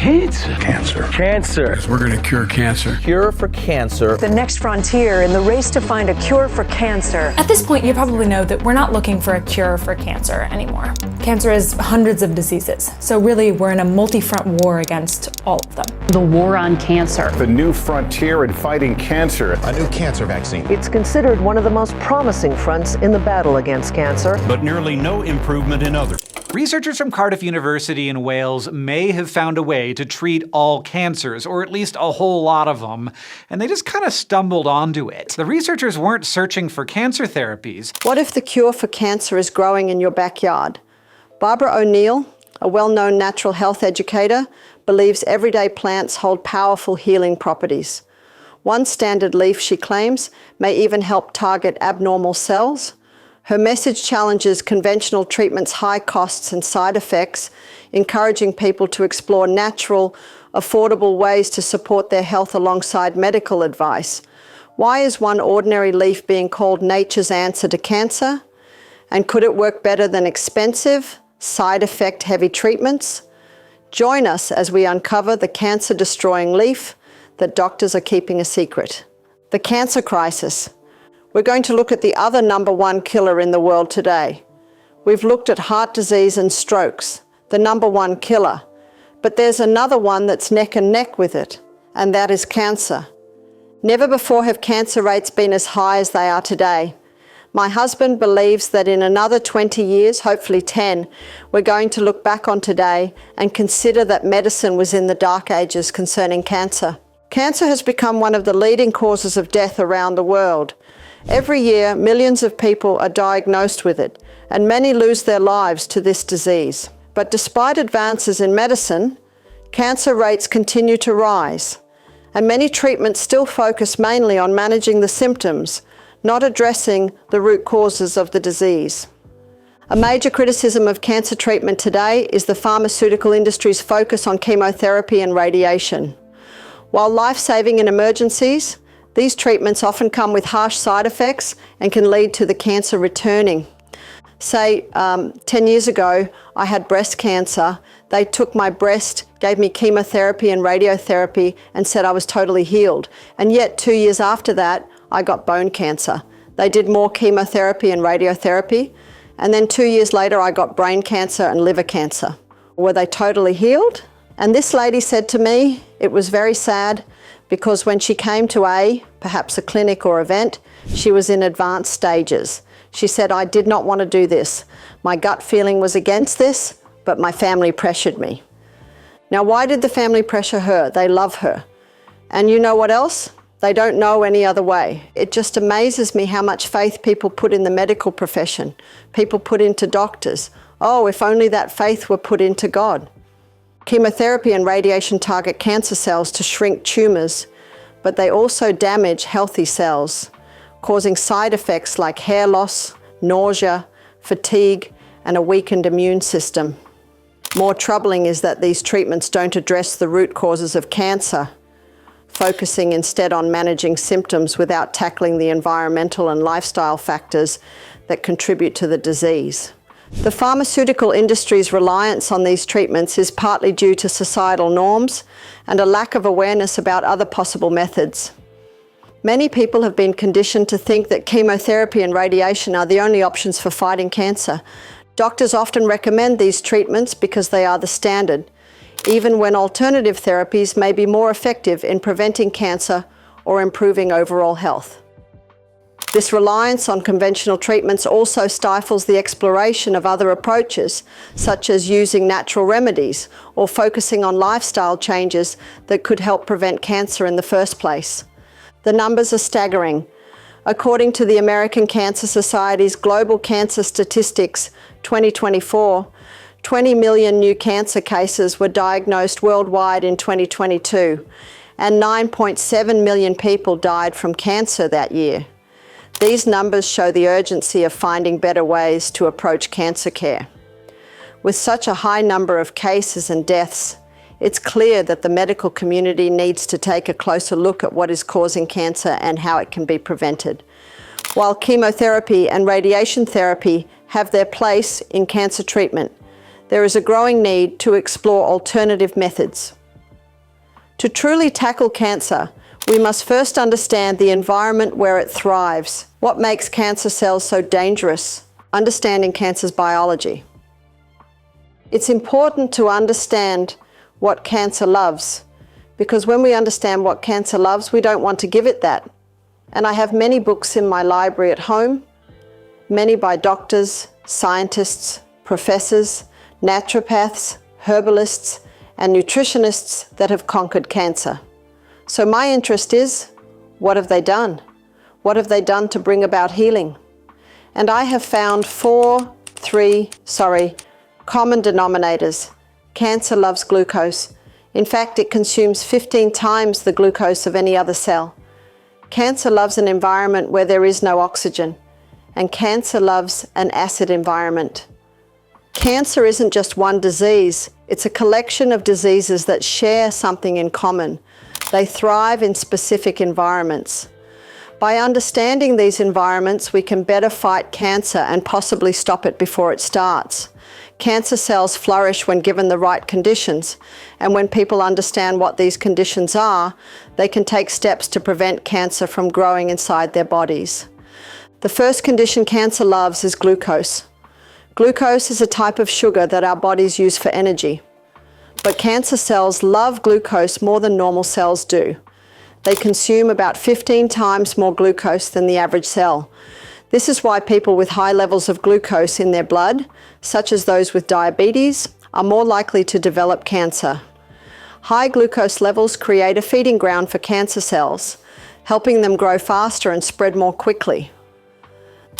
Cancer. Cancer. Because we're going to cure cancer. Cure for cancer. The next frontier in the race to find a cure for cancer. At this point, you probably know that we're not looking for a cure for cancer anymore. Cancer is hundreds of diseases, so really we're in a multi-front war against all of them. The war on cancer. The new frontier in fighting cancer. A new cancer vaccine. It's considered one of the most promising fronts in the battle against cancer. But nearly no improvement in others. Researchers from Cardiff University in Wales may have found a way to treat all cancers, or at least a whole lot of them, and they just kind of stumbled onto it. The researchers weren't searching for cancer therapies. What if the cure for cancer is growing in your backyard? Barbara O'Neill, a well-known natural health educator, believes everyday plants hold powerful healing properties. One standard leaf, she claims, may even help target abnormal cells. Her message challenges conventional treatment's high costs and side effects, encouraging people to explore natural, affordable ways to support their health alongside medical advice. Why is one ordinary leaf being called nature's answer to cancer? And could it work better than expensive, side effect heavy treatments? Join us as we uncover the cancer-destroying leaf that doctors are keeping a secret. The cancer crisis. We're going to look at the other #1 killer in the world today. We've looked at heart disease and strokes, the #1 killer. But there's another one that's neck and neck with it, and that is cancer. Never before have cancer rates been as high as they are today. My husband believes that in another 20 years, hopefully 10, we're going to look back on today and consider that medicine was in the dark ages concerning cancer. Cancer has become one of the leading causes of death around the world. Every year, millions of people are diagnosed with it, and many lose their lives to this disease. But despite advances in medicine, cancer rates continue to rise, and many treatments still focus mainly on managing the symptoms, not addressing the root causes of the disease. A major criticism of cancer treatment today is the pharmaceutical industry's focus on chemotherapy and radiation. While life-saving in emergencies, these treatments often come with harsh side effects and can lead to the cancer returning. Say, 10 years ago, I had breast cancer. They took my breast, gave me chemotherapy and radiotherapy, and said I was totally healed. And yet, 2 years after that, I got bone cancer. They did more chemotherapy and radiotherapy, and then 2 years later, I got brain cancer and liver cancer. Were they totally healed? And this lady said to me, it was very sad, because when she came to perhaps a clinic or event, she was in advanced stages. She said, I did not want to do this. My gut feeling was against this, but my family pressured me. Now, why did the family pressure her? They love her. And you know what else? They don't know any other way. It just amazes me how much faith people put in the medical profession. People put into doctors. Oh, if only that faith were put into God. Chemotherapy and radiation target cancer cells to shrink tumors, but they also damage healthy cells, causing side effects like hair loss, nausea, fatigue, and a weakened immune system. More troubling is that these treatments don't address the root causes of cancer, focusing instead on managing symptoms without tackling the environmental and lifestyle factors that contribute to the disease. The pharmaceutical industry's reliance on these treatments is partly due to societal norms and a lack of awareness about other possible methods. Many people have been conditioned to think that chemotherapy and radiation are the only options for fighting cancer. Doctors often recommend these treatments because they are the standard, even when alternative therapies may be more effective in preventing cancer or improving overall health. This reliance on conventional treatments also stifles the exploration of other approaches, such as using natural remedies or focusing on lifestyle changes that could help prevent cancer in the first place. The numbers are staggering. According to the American Cancer Society's Global Cancer Statistics 2024, 20 million new cancer cases were diagnosed worldwide in 2022, and 9.7 million people died from cancer that year. These numbers show the urgency of finding better ways to approach cancer care. With such a high number of cases and deaths, it's clear that the medical community needs to take a closer look at what is causing cancer and how it can be prevented. While chemotherapy and radiation therapy have their place in cancer treatment, there is a growing need to explore alternative methods. To truly tackle cancer, we must first understand the environment where it thrives. What makes cancer cells so dangerous? Understanding cancer's biology. It's important to understand what cancer loves, because when we understand what cancer loves, we don't want to give it that. And I have many books in my library at home, many by doctors, scientists, professors, naturopaths, herbalists, and nutritionists that have conquered cancer. So my interest is, what have they done? What have they done to bring about healing? And I have found common denominators. Cancer loves glucose. In fact, it consumes 15 times the glucose of any other cell. Cancer loves an environment where there is no oxygen, and cancer loves an acid environment. Cancer isn't just one disease, it's a collection of diseases that share something in common. They thrive in specific environments. By understanding these environments, we can better fight cancer and possibly stop it before it starts. Cancer cells flourish when given the right conditions, and when people understand what these conditions are, they can take steps to prevent cancer from growing inside their bodies. The first condition cancer loves is glucose. Glucose is a type of sugar that our bodies use for energy. But cancer cells love glucose more than normal cells do. They consume about 15 times more glucose than the average cell. This is why people with high levels of glucose in their blood, such as those with diabetes, are more likely to develop cancer. High glucose levels create a feeding ground for cancer cells, helping them grow faster and spread more quickly.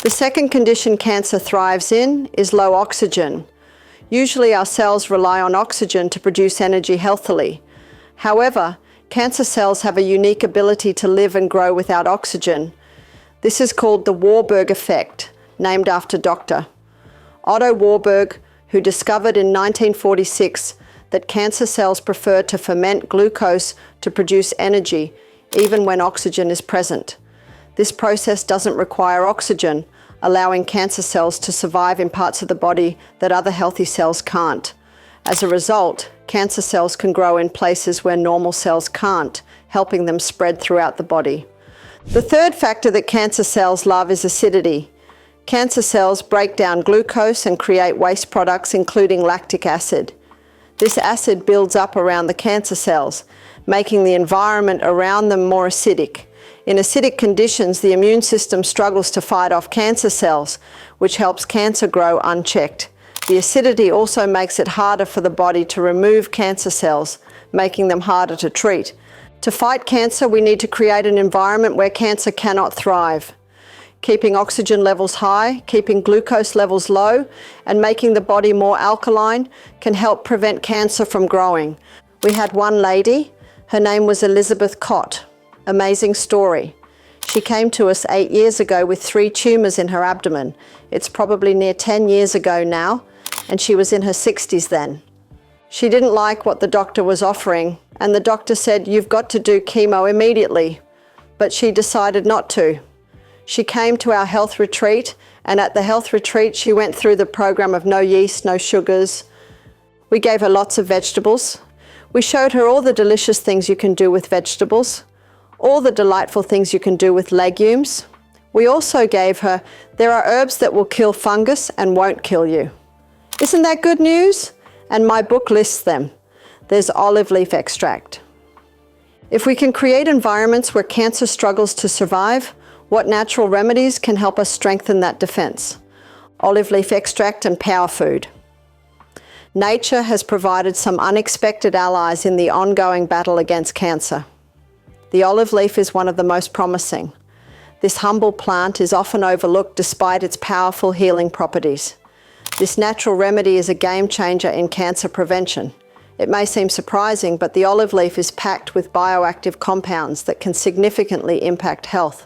The second condition cancer thrives in is low oxygen. Usually our cells rely on oxygen to produce energy healthily. However, cancer cells have a unique ability to live and grow without oxygen. This is called the Warburg effect, named after Dr. Otto Warburg, who discovered in 1946 that cancer cells prefer to ferment glucose to produce energy, even when oxygen is present. This process doesn't require oxygen, allowing cancer cells to survive in parts of the body that other healthy cells can't. As a result, cancer cells can grow in places where normal cells can't, helping them spread throughout the body. The third factor that cancer cells love is acidity. Cancer cells break down glucose and create waste products, including lactic acid. This acid builds up around the cancer cells, making the environment around them more acidic. In acidic conditions, the immune system struggles to fight off cancer cells, which helps cancer grow unchecked. The acidity also makes it harder for the body to remove cancer cells, making them harder to treat. To fight cancer, we need to create an environment where cancer cannot thrive. Keeping oxygen levels high, keeping glucose levels low, and making the body more alkaline can help prevent cancer from growing. We had one lady, her name was Elizabeth Cott. Amazing story. She came to us 8 years ago with 3 tumors in her abdomen. It's probably near 10 years ago now, and she was in her 60s then. She didn't like what the doctor was offering, and the doctor said, "You've got to do chemo immediately." But she decided not to. She came to our health retreat, and at the health retreat she went through the program of no yeast, no sugars. We gave her lots of vegetables. We showed her all the delicious things you can do with vegetables, all the delightful things you can do with legumes. We also gave her, there are herbs that will kill fungus and won't kill you. Isn't that good news? And my book lists them. There's olive leaf extract. If we can create environments where cancer struggles to survive, what natural remedies can help us strengthen that defense? Olive leaf extract and power food. Nature has provided some unexpected allies in the ongoing battle against cancer. The olive leaf is one of the most promising. This humble plant is often overlooked despite its powerful healing properties. This natural remedy is a game changer in cancer prevention. It may seem surprising, but the olive leaf is packed with bioactive compounds that can significantly impact health.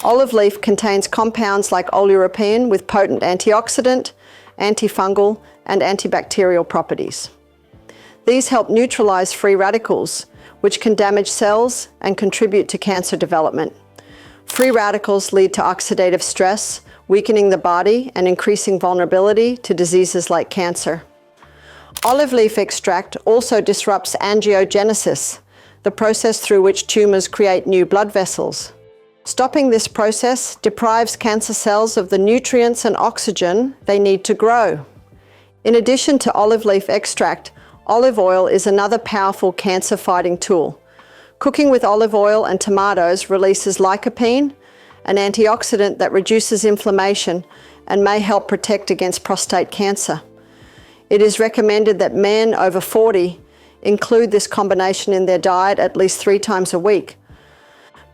Olive leaf contains compounds like oleuropein with potent antioxidant, antifungal, and antibacterial properties. These help neutralize free radicals, which can damage cells and contribute to cancer development. Free radicals lead to oxidative stress, weakening the body and increasing vulnerability to diseases like cancer. Olive leaf extract also disrupts angiogenesis, the process through which tumors create new blood vessels. Stopping this process deprives cancer cells of the nutrients and oxygen they need to grow. In addition to olive leaf extract, olive oil is another powerful cancer-fighting tool. Cooking with olive oil and tomatoes releases lycopene, an antioxidant that reduces inflammation and may help protect against prostate cancer. It is recommended that men over 40 include this combination in their diet at least 3 times a week.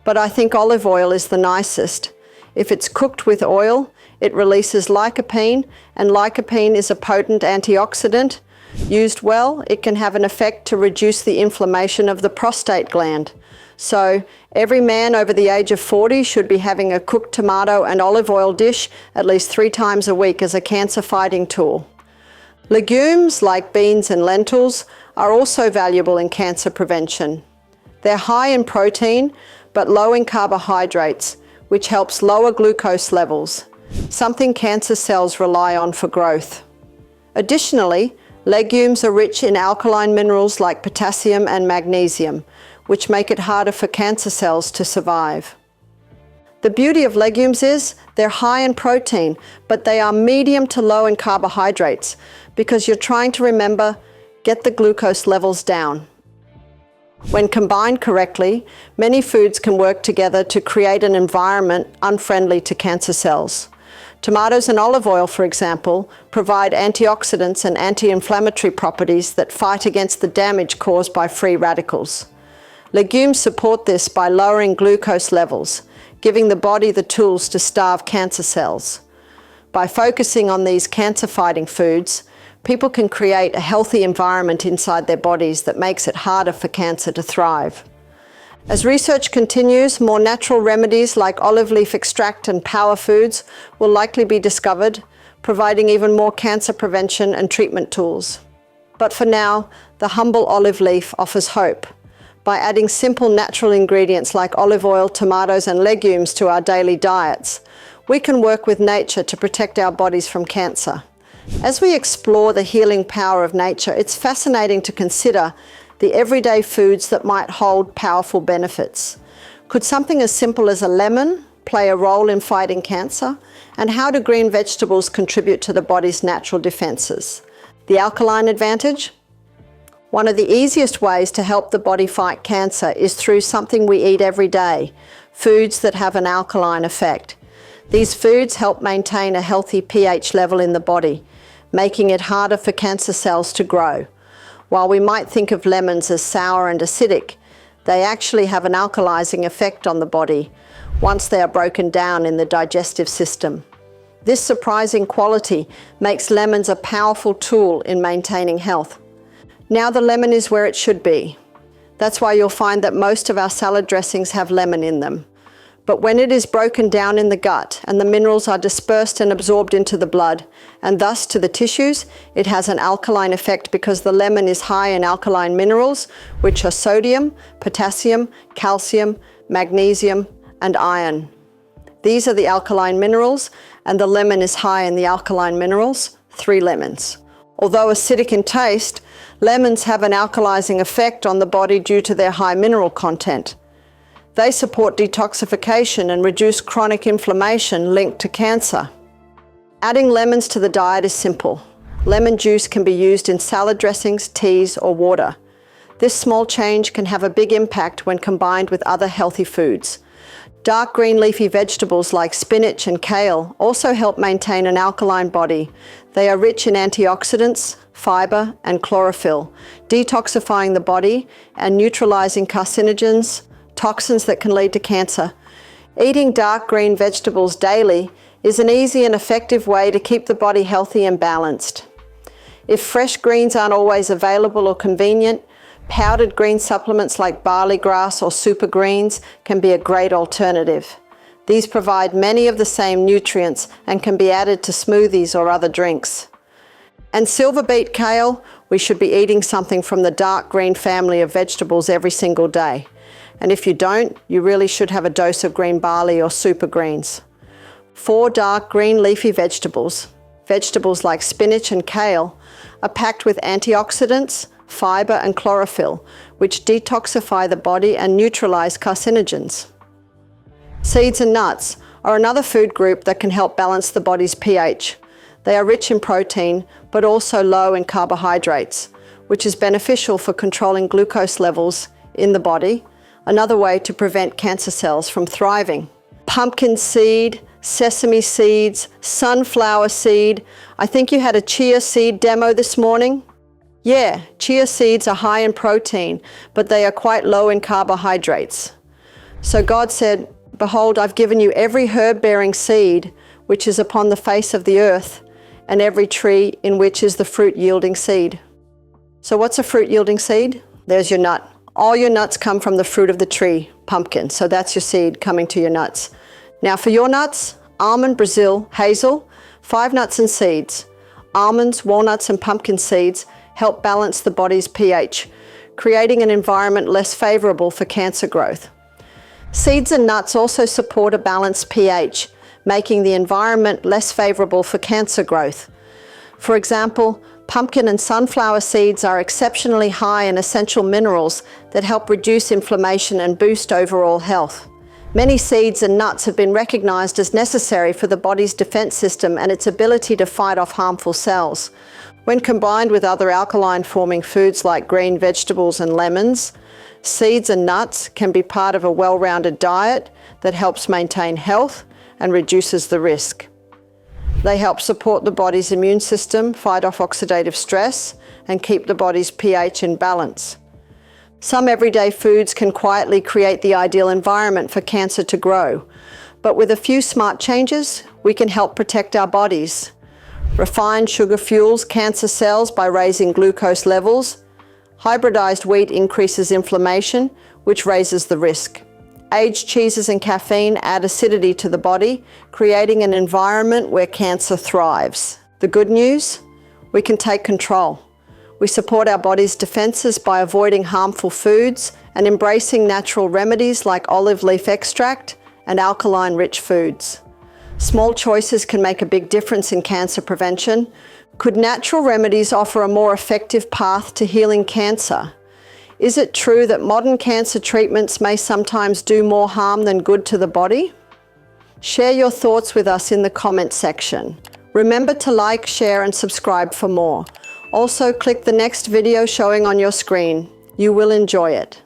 But I think olive oil is the nicest. If it's cooked with oil, it releases lycopene, and lycopene is a potent antioxidant. Used well, it can have an effect to reduce the inflammation of the prostate gland. So, every man over the age of 40 should be having a cooked tomato and olive oil dish at least 3 times a week as a cancer-fighting tool. Legumes, like beans and lentils, are also valuable in cancer prevention. They're high in protein, but low in carbohydrates, which helps lower glucose levels, something cancer cells rely on for growth. Additionally, legumes are rich in alkaline minerals like potassium and magnesium, which make it harder for cancer cells to survive. The beauty of legumes is they're high in protein, but they are medium to low in carbohydrates, because you're trying to remember, get the glucose levels down. When combined correctly, many foods can work together to create an environment unfriendly to cancer cells. Tomatoes and olive oil, for example, provide antioxidants and anti-inflammatory properties that fight against the damage caused by free radicals. Legumes support this by lowering glucose levels, giving the body the tools to starve cancer cells. By focusing on these cancer-fighting foods, people can create a healthy environment inside their bodies that makes it harder for cancer to thrive. As research continues, more natural remedies like olive leaf extract and power foods will likely be discovered, providing even more cancer prevention and treatment tools. But for now, the humble olive leaf offers hope. By adding simple natural ingredients like olive oil, tomatoes, and legumes to our daily diets, we can work with nature to protect our bodies from cancer. As we explore the healing power of nature, it's fascinating to consider the everyday foods that might hold powerful benefits. Could something as simple as a lemon play a role in fighting cancer? And how do green vegetables contribute to the body's natural defenses? The alkaline advantage? One of the easiest ways to help the body fight cancer is through something we eat every day, foods that have an alkaline effect. These foods help maintain a healthy pH level in the body, making it harder for cancer cells to grow. While we might think of lemons as sour and acidic, they actually have an alkalizing effect on the body once they are broken down in the digestive system. This surprising quality makes lemons a powerful tool in maintaining health. Now the lemon is where it should be. That's why you'll find that most of our salad dressings have lemon in them. But when it is broken down in the gut and the minerals are dispersed and absorbed into the blood, and thus to the tissues, it has an alkaline effect because the lemon is high in alkaline minerals, which are sodium, potassium, calcium, magnesium, and iron. These are the alkaline minerals, and the lemon is high in the alkaline minerals, 3 lemons. Although acidic in taste, lemons have an alkalizing effect on the body due to their high mineral content. They support detoxification and reduce chronic inflammation linked to cancer. Adding lemons to the diet is simple. Lemon juice can be used in salad dressings, teas, or water. This small change can have a big impact when combined with other healthy foods. Dark green leafy vegetables like spinach and kale also help maintain an alkaline body. They are rich in antioxidants, fiber, and chlorophyll, detoxifying the body and neutralizing carcinogens, toxins that can lead to cancer. Eating dark green vegetables daily is an easy and effective way to keep the body healthy and balanced. If fresh greens aren't always available or convenient, powdered green supplements like barley grass or super greens can be a great alternative. These provide many of the same nutrients and can be added to smoothies or other drinks. And silver beet kale, we should be eating something from the dark green family of vegetables every single day. And if you don't, you really should have a dose of green barley or super greens. 4 dark green leafy vegetables like spinach and kale, are packed with antioxidants, fiber, and chlorophyll, which detoxify the body and neutralize carcinogens. Seeds and nuts are another food group that can help balance the body's pH. They are rich in protein, but also low in carbohydrates, which is beneficial for controlling glucose levels in the body, another way to prevent cancer cells from thriving. Pumpkin seed, sesame seeds, sunflower seed. I think you had a chia seed demo this morning. Yeah, chia seeds are high in protein, but they are quite low in carbohydrates. So God said, "Behold, I've given you every herb-bearing seed which is upon the face of the earth, and every tree in which is the fruit-yielding seed." So what's a fruit-yielding seed? There's your nut. All your nuts come from the fruit of the tree, pumpkin. So that's your seed coming to your nuts. Now for your nuts, almond, Brazil, hazel, 5 nuts and seeds. Almonds, walnuts, and pumpkin seeds help balance the body's pH, creating an environment less favorable for cancer growth. Seeds and nuts also support a balanced pH, making the environment less favorable for cancer growth. For example, pumpkin and sunflower seeds are exceptionally high in essential minerals that help reduce inflammation and boost overall health. Many seeds and nuts have been recognized as necessary for the body's defense system and its ability to fight off harmful cells. When combined with other alkaline-forming foods like green vegetables and lemons, seeds and nuts can be part of a well-rounded diet that helps maintain health and reduces the risk. They help support the body's immune system, fight off oxidative stress, and keep the body's pH in balance. Some everyday foods can quietly create the ideal environment for cancer to grow, but with a few smart changes, we can help protect our bodies. Refined sugar fuels cancer cells by raising glucose levels. Hybridized wheat increases inflammation, which raises the risk. Aged cheeses and caffeine add acidity to the body, creating an environment where cancer thrives. The good news? We can take control. We support our body's defenses by avoiding harmful foods and embracing natural remedies like olive leaf extract and alkaline-rich foods. Small choices can make a big difference in cancer prevention. Could natural remedies offer a more effective path to healing cancer? Is it true that modern cancer treatments may sometimes do more harm than good to the body? Share your thoughts with us in the comment section. Remember to like, share, and subscribe for more. Also, click the next video showing on your screen. You will enjoy it.